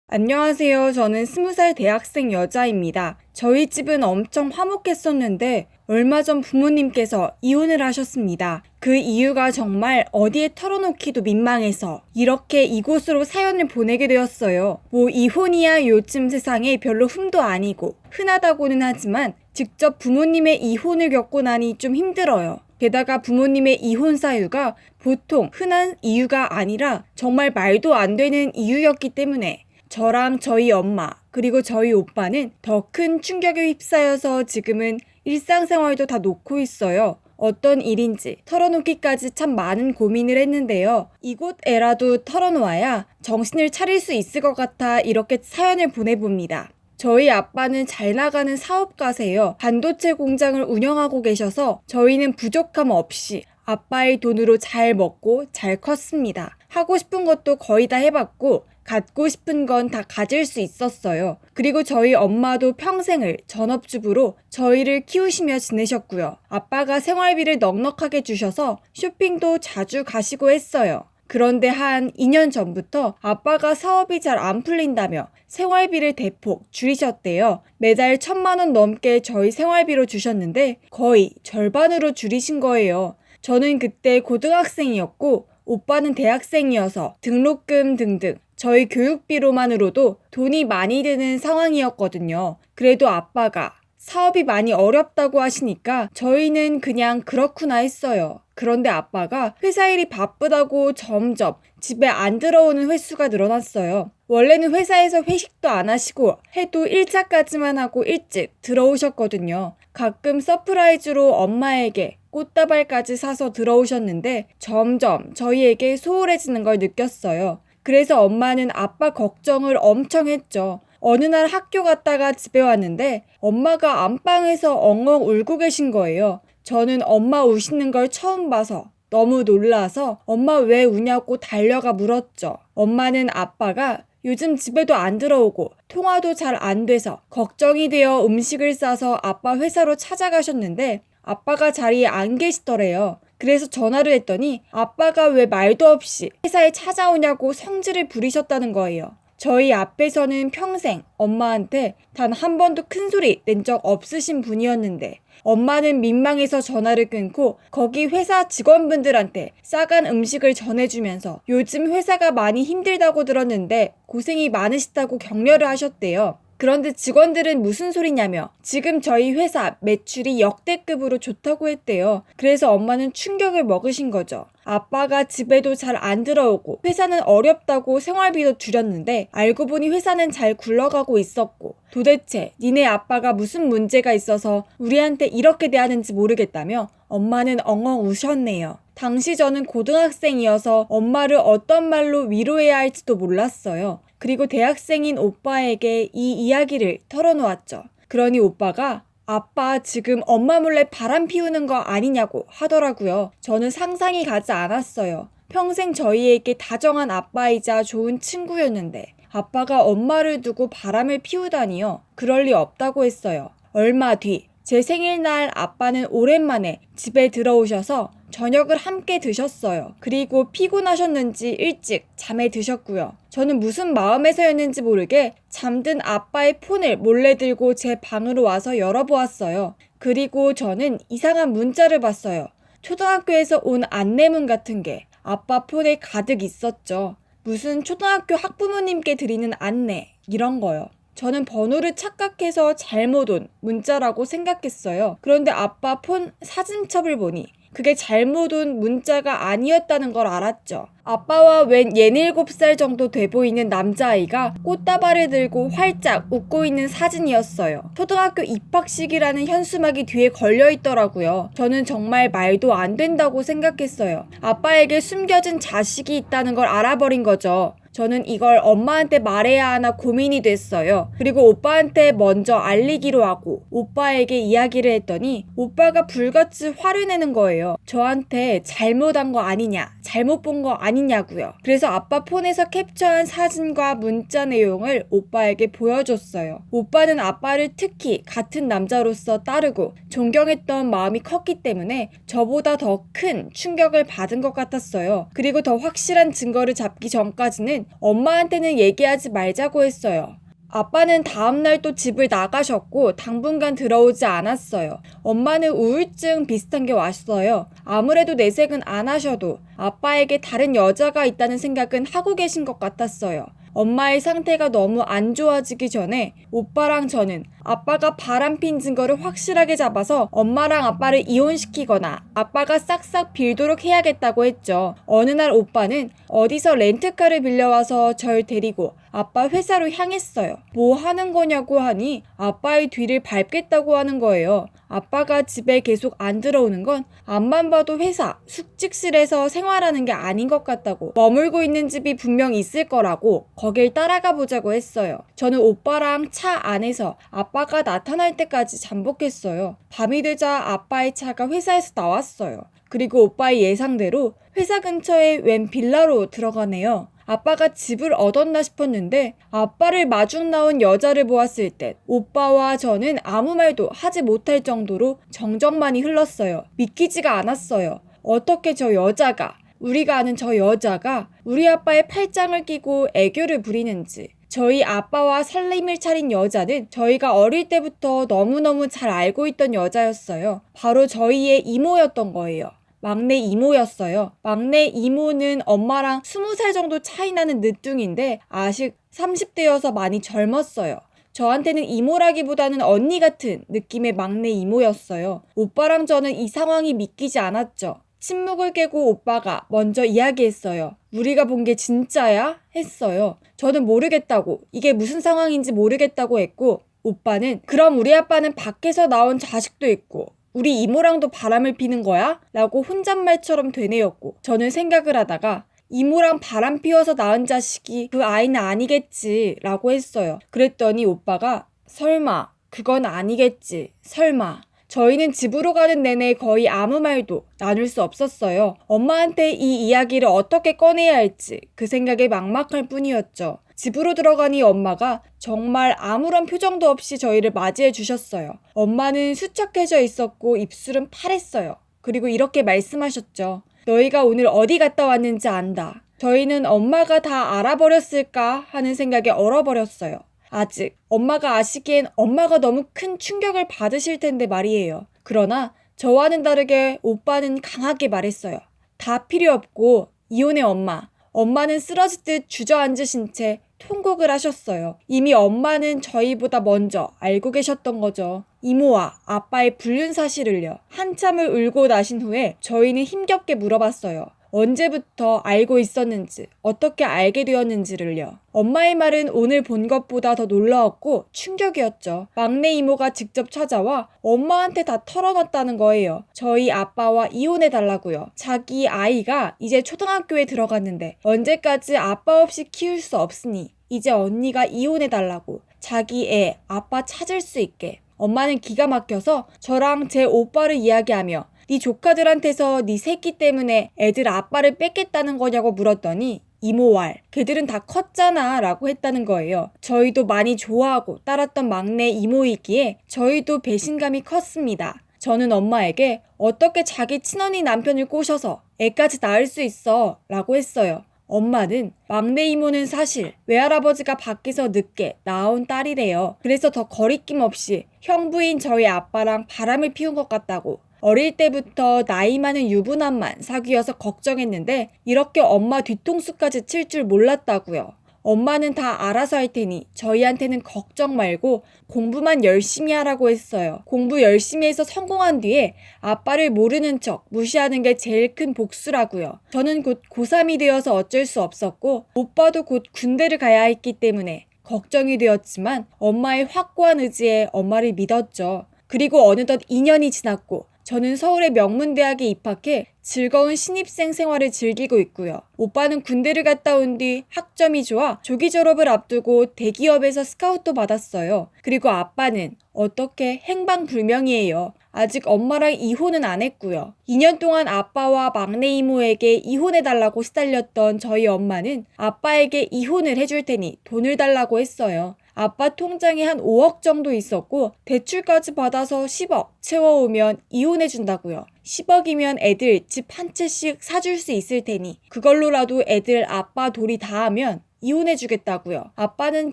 안녕하세요. 저는 20살 대학생 여자입니다. 저희 집은 엄청 화목했었는데 얼마 전 부모님께서 이혼을 하셨습니다. 그 이유가 정말 어디에 털어놓기도 민망해서 이렇게 이곳으로 사연을 보내게 되었어요. 이혼이야 요즘 세상에 별로 흠도 아니고 흔하다고는 하지만 직접 부모님의 이혼을 겪고 나니 좀 힘들어요. 게다가 부모님의 이혼 사유가 보통 흔한 이유가 아니라 정말 말도 안 되는 이유였기 때문에 저랑 저희 엄마 그리고 저희 오빠는 더 큰 충격에 휩싸여서 지금은 일상생활도 다 놓고 있어요. 어떤 일인지 털어놓기까지 참 많은 고민을 했는데요. 이곳에라도 털어놓아야 정신을 차릴 수 있을 것 같아 이렇게 사연을 보내봅니다. 저희 아빠는 잘 나가는 사업가세요. 반도체 공장을 운영하고 계셔서 저희는 부족함 없이 아빠의 돈으로 잘 먹고 잘 컸습니다. 하고 싶은 것도 거의 다 해봤고 갖고 싶은 건 다 가질 수 있었어요. 그리고 저희 엄마도 평생을 전업주부로 저희를 키우시며 지내셨고요. 아빠가 생활비를 넉넉하게 주셔서 쇼핑도 자주 가시고 했어요. 그런데 한 2년 전부터 아빠가 사업이 잘 안 풀린다며 생활비를 대폭 줄이셨대요. 매달 1,000만 원 넘게 저희 생활비로 주셨는데 거의 절반으로 줄이신 거예요. 저는 그때 고등학생이었고 오빠는 대학생이어서 등록금 등등 저희 교육비로만으로도 돈이 많이 드는 상황이었거든요. 그래도 아빠가 사업이 많이 어렵다고 하시니까 저희는 그냥 그렇구나 했어요. 그런데 아빠가 회사 일이 바쁘다고 점점 집에 안 들어오는 횟수가 늘어났어요. 원래는 회사에서 회식도 안 하시고 해도 1차까지만 하고 일찍 들어오셨거든요. 가끔 서프라이즈로 엄마에게 꽃다발까지 사서 들어오셨는데 점점 저희에게 소홀해지는 걸 느꼈어요. 그래서 엄마는 아빠 걱정을 엄청 했죠. 어느 날 학교 갔다가 집에 왔는데 엄마가 안방에서 엉엉 울고 계신 거예요. 저는 엄마 우시는 걸 처음 봐서 너무 놀라서 엄마 왜 우냐고 달려가 물었죠. 엄마는 아빠가 요즘 집에도 안 들어오고 통화도 잘 안 돼서 걱정이 되어 음식을 싸서 아빠 회사로 찾아가셨는데 아빠가 자리에 안 계시더래요. 그래서 전화를 했더니 아빠가 왜 말도 없이 회사에 찾아오냐고 성질을 부리셨다는 거예요. 저희 앞에서는 평생 엄마한테 단 한 번도 큰 소리 낸 적 없으신 분이었는데 엄마는 민망해서 전화를 끊고 거기 회사 직원분들한테 싸간 음식을 전해주면서 요즘 회사가 많이 힘들다고 들었는데 고생이 많으시다고 격려를 하셨대요. 그런데 직원들은 무슨 소리냐며 지금 저희 회사 매출이 역대급으로 좋다고 했대요. 그래서 엄마는 충격을 먹으신 거죠. 아빠가 집에도 잘 안 들어오고 회사는 어렵다고 생활비도 줄였는데 알고 보니 회사는 잘 굴러가고 있었고 도대체 니네 아빠가 무슨 문제가 있어서 우리한테 이렇게 대하는지 모르겠다며 엄마는 엉엉 우셨네요. 당시 저는 고등학생이어서 엄마를 어떤 말로 위로해야 할지도 몰랐어요. 그리고 대학생인 오빠에게 이 이야기를 털어놓았죠. 그러니 오빠가 아빠 지금 엄마 몰래 바람 피우는 거 아니냐고 하더라고요. 저는 상상이 가지 않았어요. 평생 저희에게 다정한 아빠이자 좋은 친구였는데 아빠가 엄마를 두고 바람을 피우다니요. 그럴 리 없다고 했어요. 얼마 뒤 제 생일날 아빠는 오랜만에 집에 들어오셔서 저녁을 함께 드셨어요. 그리고 피곤하셨는지 일찍 잠에 드셨고요. 저는 무슨 마음에서였는지 모르게 잠든 아빠의 폰을 몰래 들고 제 방으로 와서 열어보았어요. 그리고 저는 이상한 문자를 봤어요. 초등학교에서 온 안내문 같은 게 아빠 폰에 가득 있었죠. 무슨 초등학교 학부모님께 드리는 안내 이런 거요. 저는 번호를 착각해서 잘못 온 문자라고 생각했어요. 그런데 아빠 폰 사진첩을 보니 그게 잘못 온 문자가 아니었다는 걸 알았죠. 아빠와 웬 67살 정도 돼 보이는 남자아이가 꽃다발을 들고 활짝 웃고 있는 사진이었어요. 초등학교 입학식이라는 현수막이 뒤에 걸려있더라고요. 저는 정말 말도 안 된다고 생각했어요. 아빠에게 숨겨진 자식이 있다는 걸 알아버린 거죠. 저는 이걸 엄마한테 말해야 하나 고민이 됐어요. 그리고 오빠한테 먼저 알리기로 하고 오빠에게 이야기를 했더니 오빠가 불같이 화를 내는 거예요. 저한테 잘못한 거 아니냐, 잘못 본 거 아니냐고요. 그래서 아빠 폰에서 캡처한 사진과 문자 내용을 오빠에게 보여줬어요. 오빠는 아빠를 특히 같은 남자로서 따르고 존경했던 마음이 컸기 때문에 저보다 더 큰 충격을 받은 것 같았어요. 그리고 더 확실한 증거를 잡기 전까지는 엄마한테는 얘기하지 말자고 했어요. 아빠는 다음날 또 집을 나가셨고 당분간 들어오지 않았어요. 엄마는 우울증 비슷한 게 왔어요. 아무래도 내색은 안 하셔도 아빠에게 다른 여자가 있다는 생각은 하고 계신 것 같았어요. 엄마의 상태가 너무 안 좋아지기 전에 오빠랑 저는 아빠가 바람핀 증거를 확실하게 잡아서 엄마랑 아빠를 이혼시키거나 아빠가 싹싹 빌도록 해야겠다고 했죠. 어느 날 오빠는 어디서 렌트카를 빌려와서 절 데리고 아빠 회사로 향했어요. 뭐 하는 거냐고 하니 아빠의 뒤를 밟겠다고 하는 거예요. 아빠가 집에 계속 안 들어오는 건 앞만 봐도 회사, 숙직실에서 생활하는 게 아닌 것 같다고, 머물고 있는 집이 분명 있을 거라고 거길 따라가 보자고 했어요. 저는 오빠랑 차 안에서 아빠가 나타날 때까지 잠복했어요. 밤이 되자 아빠의 차가 회사에서 나왔어요. 그리고 오빠의 예상대로 회사 근처에 웬 빌라로 들어가네요. 아빠가 집을 얻었나 싶었는데 아빠를 마중 나온 여자를 보았을 때 오빠와 저는 아무 말도 하지 못할 정도로 정적만이 흘렀어요. 믿기지가 않았어요. 어떻게 저 여자가, 우리가 아는 저 여자가 우리 아빠의 팔짱을 끼고 애교를 부리는지. 저희 아빠와 살림을 차린 여자는 저희가 어릴 때부터 너무너무 잘 알고 있던 여자였어요. 바로 저희의 이모였던 거예요. 막내 이모였어요. 막내 이모는 엄마랑 20살 정도 차이 나는 늦둥인데 아직 30대여서 많이 젊었어요. 저한테는 이모라기보다는 언니 같은 느낌의 막내 이모였어요. 오빠랑 저는 이 상황이 믿기지 않았죠. 침묵을 깨고 오빠가 먼저 이야기했어요. 우리가 본 게 진짜야? 했어요. 저는 모르겠다고, 이게 무슨 상황인지 모르겠다고 했고, 오빠는 그럼 우리 아빠는 밖에서 나온 자식도 있고 우리 이모랑도 바람을 피는 거야? 라고 혼잣말처럼 되뇌었고, 저는 생각을 하다가 이모랑 바람 피워서 낳은 자식이 그 아이는 아니겠지 라고 했어요. 그랬더니 오빠가 설마, 그건 아니겠지, 설마. 저희는 집으로 가는 내내 거의 아무 말도 나눌 수 없었어요. 엄마한테 이 이야기를 어떻게 꺼내야 할지 그 생각에 막막할 뿐이었죠. 집으로 들어가니 엄마가 정말 아무런 표정도 없이 저희를 맞이해 주셨어요. 엄마는 수척해져 있었고 입술은 파랬어요. 그리고 이렇게 말씀하셨죠. 너희가 오늘 어디 갔다 왔는지 안다. 저희는 엄마가 다 알아버렸을까 하는 생각에 얼어버렸어요. 아직 엄마가 아시기엔 엄마가 너무 큰 충격을 받으실 텐데 말이에요. 그러나 저와는 다르게 오빠는 강하게 말했어요. 다 필요 없고 이혼해 엄마. 엄마는 쓰러지듯 주저앉으신 채 통곡을 하셨어요. 이미 엄마는 저희보다 먼저 알고 계셨던 거죠. 이모와 아빠의 불륜 사실을요. 한참을 울고 나신 후에 저희는 힘겹게 물어봤어요. 언제부터 알고 있었는지, 어떻게 알게 되었는지를요. 엄마의 말은 오늘 본 것보다 더 놀라웠고 충격이었죠. 막내 이모가 직접 찾아와 엄마한테 다 털어놨다는 거예요. 저희 아빠와 이혼해달라고요. 자기 아이가 이제 초등학교에 들어갔는데 언제까지 아빠 없이 키울 수 없으니 이제 언니가 이혼해달라고, 자기 애 아빠 찾을 수 있게. 엄마는 기가 막혀서 저랑 제 오빠를 이야기하며 네 조카들한테서 네 새끼 때문에 애들 아빠를 뺏겠다는 거냐고 물었더니 이모왈, 걔들은 다 컸잖아 라고 했다는 거예요. 저희도 많이 좋아하고 따랐던 막내 이모이기에 저희도 배신감이 컸습니다. 저는 엄마에게 어떻게 자기 친언니 남편을 꼬셔서 애까지 낳을 수 있어 라고 했어요. 엄마는 막내 이모는 사실 외할아버지가 밖에서 늦게 낳아온 딸이래요. 그래서 더 거리낌 없이 형부인 저희 아빠랑 바람을 피운 것 같다고. 어릴 때부터 나이 많은 유부남만 사귀어서 걱정했는데 이렇게 엄마 뒤통수까지 칠 줄 몰랐다고요. 엄마는 다 알아서 할 테니 저희한테는 걱정 말고 공부만 열심히 하라고 했어요. 공부 열심히 해서 성공한 뒤에 아빠를 모르는 척 무시하는 게 제일 큰 복수라고요. 저는 곧 고3이 되어서 어쩔 수 없었고 오빠도 곧 군대를 가야 했기 때문에 걱정이 되었지만 엄마의 확고한 의지에 엄마를 믿었죠. 그리고 어느덧 2년이 지났고 저는 서울의 명문대학에 입학해 즐거운 신입생 생활을 즐기고 있고요. 오빠는 군대를 갔다 온 뒤 학점이 좋아 조기 졸업을 앞두고 대기업에서 스카웃도 받았어요. 그리고 아빠는 어떻게 행방불명이에요. 아직 엄마랑 이혼은 안 했고요. 2년 동안 아빠와 막내 이모에게 이혼해달라고 시달렸던 저희 엄마는 아빠에게 이혼을 해줄 테니 돈을 달라고 했어요. 아빠 통장에 한 5억 정도 있었고 대출까지 받아서 10억 채워오면 이혼해준다고요. 10억이면 애들 집 한 채씩 사줄 수 있을 테니 그걸로라도 애들 아빠 돌이 다 하면 이혼해주겠다고요. 아빠는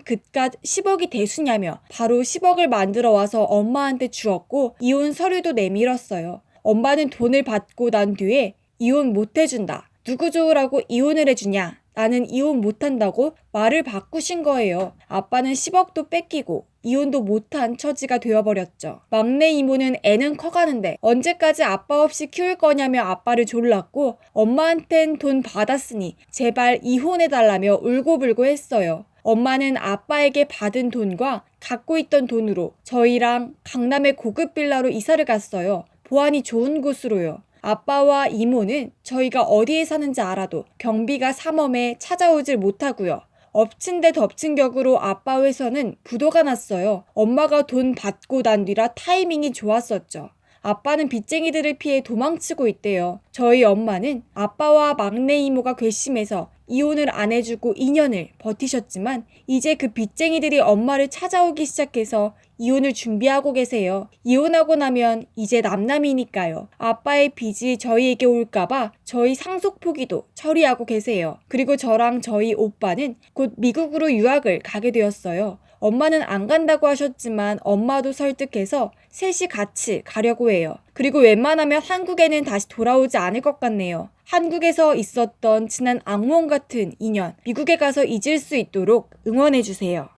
그깟 10억이 대수냐며 바로 10억을 만들어 와서 엄마한테 주었고 이혼 서류도 내밀었어요. 엄마는 돈을 받고 난 뒤에 이혼 못해준다. 누구 좋으라고 이혼을 해주냐. 나는 이혼 못한다고 말을 바꾸신 거예요. 아빠는 10억도 뺏기고 이혼도 못한 처지가 되어버렸죠. 막내 이모는 애는 커가는데 언제까지 아빠 없이 키울 거냐며 아빠를 졸랐고 엄마한텐 돈 받았으니 제발 이혼해달라며 울고불고 했어요. 엄마는 아빠에게 받은 돈과 갖고 있던 돈으로 저희랑 강남의 고급 빌라로 이사를 갔어요. 보안이 좋은 곳으로요. 아빠와 이모는 저희가 어디에 사는지 알아도 경비가 삼엄해 찾아오질 못하고요. 엎친 데 덮친 격으로 아빠 회사는 부도가 났어요. 엄마가 돈 받고 난 뒤라 타이밍이 좋았었죠. 아빠는 빚쟁이들을 피해 도망치고 있대요. 저희 엄마는 아빠와 막내 이모가 괘씸해서 이혼을 안 해주고 2년을 버티셨지만 이제 그 빚쟁이들이 엄마를 찾아오기 시작해서 이혼을 준비하고 계세요. 이혼하고 나면 이제 남남이니까요. 아빠의 빚이 저희에게 올까봐 저희 상속 포기도 처리하고 계세요. 그리고 저랑 저희 오빠는 곧 미국으로 유학을 가게 되었어요. 엄마는 안 간다고 하셨지만 엄마도 설득해서 셋이 같이 가려고 해요. 그리고 웬만하면 한국에는 다시 돌아오지 않을 것 같네요. 한국에서 있었던 지난 악몽 같은 인연, 미국에 가서 잊을 수 있도록 응원해주세요.